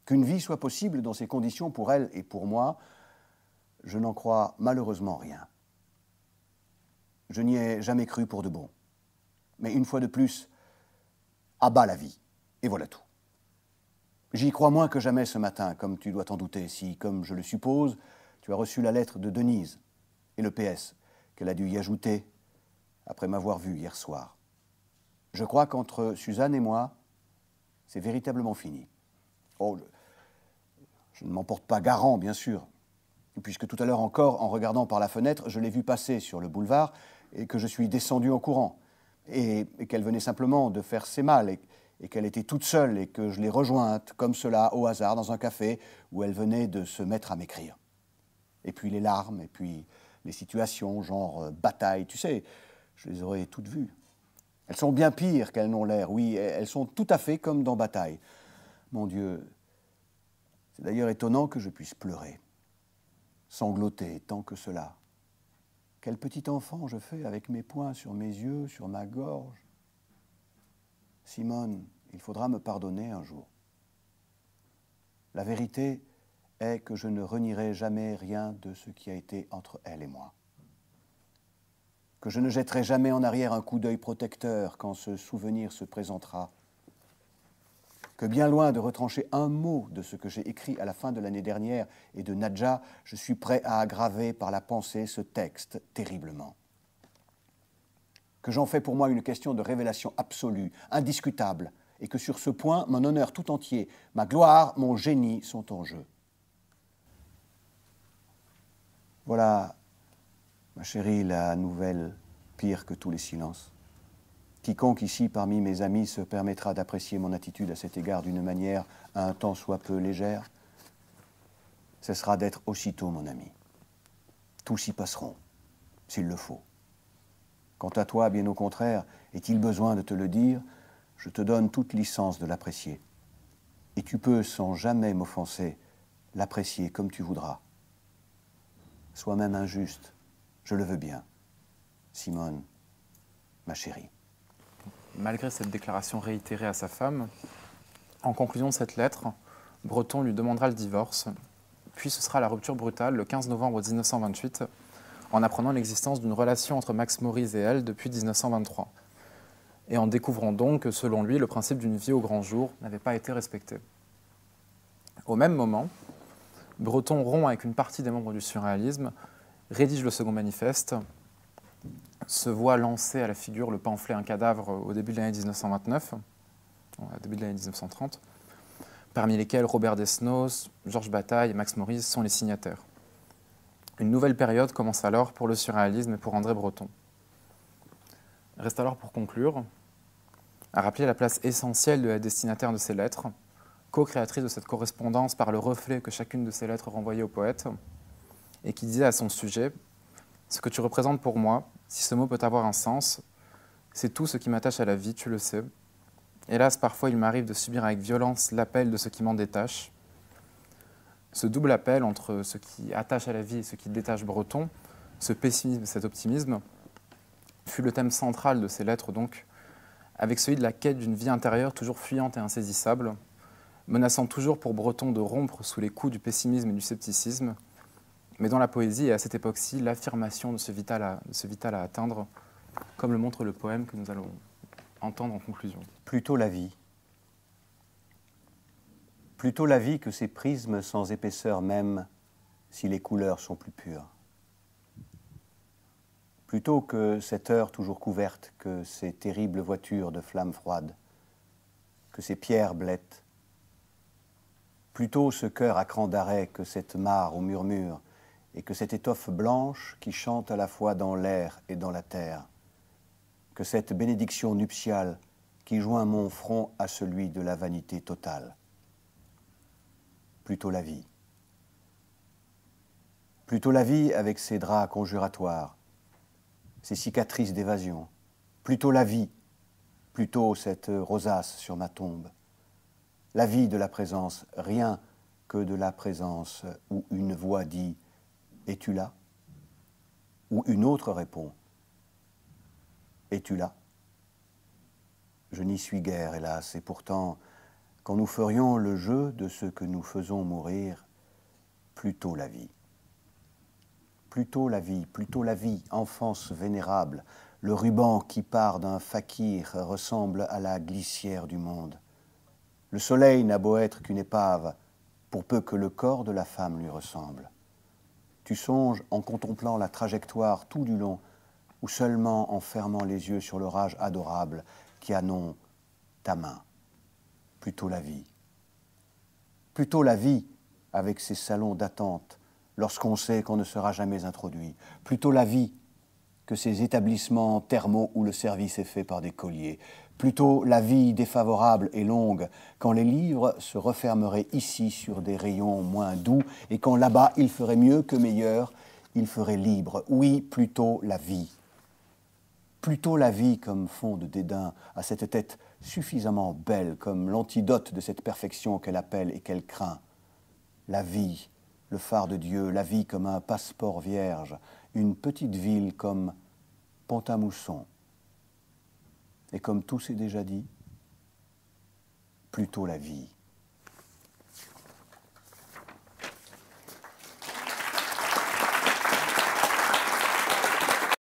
Qu'une vie soit possible dans ces conditions pour elle et pour moi, je n'en crois malheureusement rien. Je n'y ai jamais cru pour de bon. Mais une fois de plus, à bas la vie, et voilà tout. J'y crois moins que jamais ce matin, comme tu dois t'en douter, si, comme je le suppose, tu as reçu la lettre de Denise et le PS qu'elle a dû y ajouter après m'avoir vu hier soir. Je crois qu'entre Suzanne et moi, c'est véritablement fini. Oh, je ne m'en porte pas garant, bien sûr, puisque tout à l'heure encore, en regardant par la fenêtre, je l'ai vue passer sur le boulevard et que je suis descendu en courant, et qu'elle venait simplement de faire ses malles, et qu'elle était toute seule, et que je l'ai rejointe, comme cela, au hasard, dans un café, où elle venait de se mettre à m'écrire. Et puis les larmes, et puis les situations, genre bataille, tu sais, je les aurais toutes vues. Elles sont bien pires qu'elles n'ont l'air, oui, elles sont tout à fait comme dans Bataille. Mon Dieu, c'est d'ailleurs étonnant que je puisse pleurer, sangloter tant que cela. Quel petit enfant je fais avec mes poings sur mes yeux, sur ma gorge. Simone, il faudra me pardonner un jour. La vérité est que je ne renierai jamais rien de ce qui a été entre elle et moi. Que je ne jetterai jamais en arrière un coup d'œil protecteur quand ce souvenir se présentera. Que bien loin de retrancher un mot de ce que j'ai écrit à la fin de l'année dernière et de Nadja, je suis prêt à aggraver par la pensée ce texte terriblement. Que j'en fais pour moi une question de révélation absolue, indiscutable, et que sur ce point, mon honneur tout entier, ma gloire, mon génie sont en jeu. Voilà, ma chérie, la nouvelle pire que tous les silences. Quiconque ici parmi mes amis se permettra d'apprécier mon attitude à cet égard d'une manière un tant soit peu légère, cessera d'être aussitôt mon ami. Tous y passeront, s'il le faut. Quant à toi, bien au contraire, est-il besoin de te le dire, je te donne toute licence de l'apprécier. Et tu peux, sans jamais m'offenser, l'apprécier comme tu voudras. Sois même injuste, je le veux bien. Simone, ma chérie. Malgré cette déclaration réitérée à sa femme, en conclusion de cette lettre, Breton lui demandera le divorce, puis ce sera la rupture brutale le 15 novembre 1928, en apprenant l'existence d'une relation entre Max Maurice et elle depuis 1923, et en découvrant donc que, selon lui, le principe d'une vie au grand jour n'avait pas été respecté. Au même moment, Breton rompt avec une partie des membres du surréalisme, rédige le second manifeste, se voit lancer à la figure le pamphlet Un cadavre au début de l'année 1929, au début de l'année 1930, parmi lesquels Robert Desnos, Georges Bataille et Max Maurice sont les signataires. Une nouvelle période commence alors pour le surréalisme et pour André Breton. Reste alors pour conclure à rappeler la place essentielle de la destinataire de ces lettres, co-créatrice de cette correspondance par le reflet que chacune de ces lettres renvoyait au poète, et qui disait à son sujet « Ce que tu représentes pour moi, si ce mot peut avoir un sens, c'est tout ce qui m'attache à la vie, tu le sais. Hélas, parfois il m'arrive de subir avec violence l'appel de ce qui m'en détache. Ce double appel entre ce qui attache à la vie et ce qui détache Breton, ce pessimisme et cet optimisme, fut le thème central de ces lettres donc, avec celui de la quête d'une vie intérieure toujours fuyante et insaisissable, menaçant toujours pour Breton de rompre sous les coups du pessimisme et du scepticisme, mais dans la poésie, et à cette époque-ci, l'affirmation de ce vital à atteindre, comme le montre le poème que nous allons entendre en conclusion. Plutôt la vie. Plutôt la vie que ces prismes sans épaisseur même, si les couleurs sont plus pures. Plutôt que cette heure toujours couverte, que ces terribles voitures de flammes froides, que ces pierres blettes. Plutôt ce cœur à cran d'arrêt que cette mare au murmure, et que cette étoffe blanche qui chante à la fois dans l'air et dans la terre, que cette bénédiction nuptiale qui joint mon front à celui de la vanité totale. Plutôt la vie. Plutôt la vie avec ses draps conjuratoires, ses cicatrices d'évasion. Plutôt la vie, plutôt cette rosace sur ma tombe. La vie de la présence, rien que de la présence où une voix dit « Es-tu là ?» où une autre répond « Es-tu là ?» Je n'y suis guère, hélas, et pourtant, quand nous ferions le jeu de ce que nous faisons mourir, plutôt la vie. Plutôt la vie, enfance vénérable, le ruban qui part d'un fakir ressemble à la glissière du monde. Le soleil n'a beau être qu'une épave, pour peu que le corps de la femme lui ressemble. Tu songes en contemplant la trajectoire tout du long, ou seulement en fermant les yeux sur l'orage adorable qui a nom ta main. Plutôt la vie. Plutôt la vie avec ses salons d'attente, lorsqu'on sait qu'on ne sera jamais introduit. Plutôt la vie que ces établissements thermaux où le service est fait par des colliers. Plutôt la vie défavorable et longue, quand les livres se refermeraient ici sur des rayons moins doux, et quand là-bas il ferait mieux que meilleur, il ferait libre. Oui, plutôt la vie. Plutôt la vie comme fond de dédain à cette tête suffisamment belle, comme l'antidote de cette perfection qu'elle appelle et qu'elle craint. La vie, le phare de Dieu, la vie comme un passeport vierge, une petite ville comme Pont-à-Mousson. Et comme tout s'est déjà dit, plutôt la vie.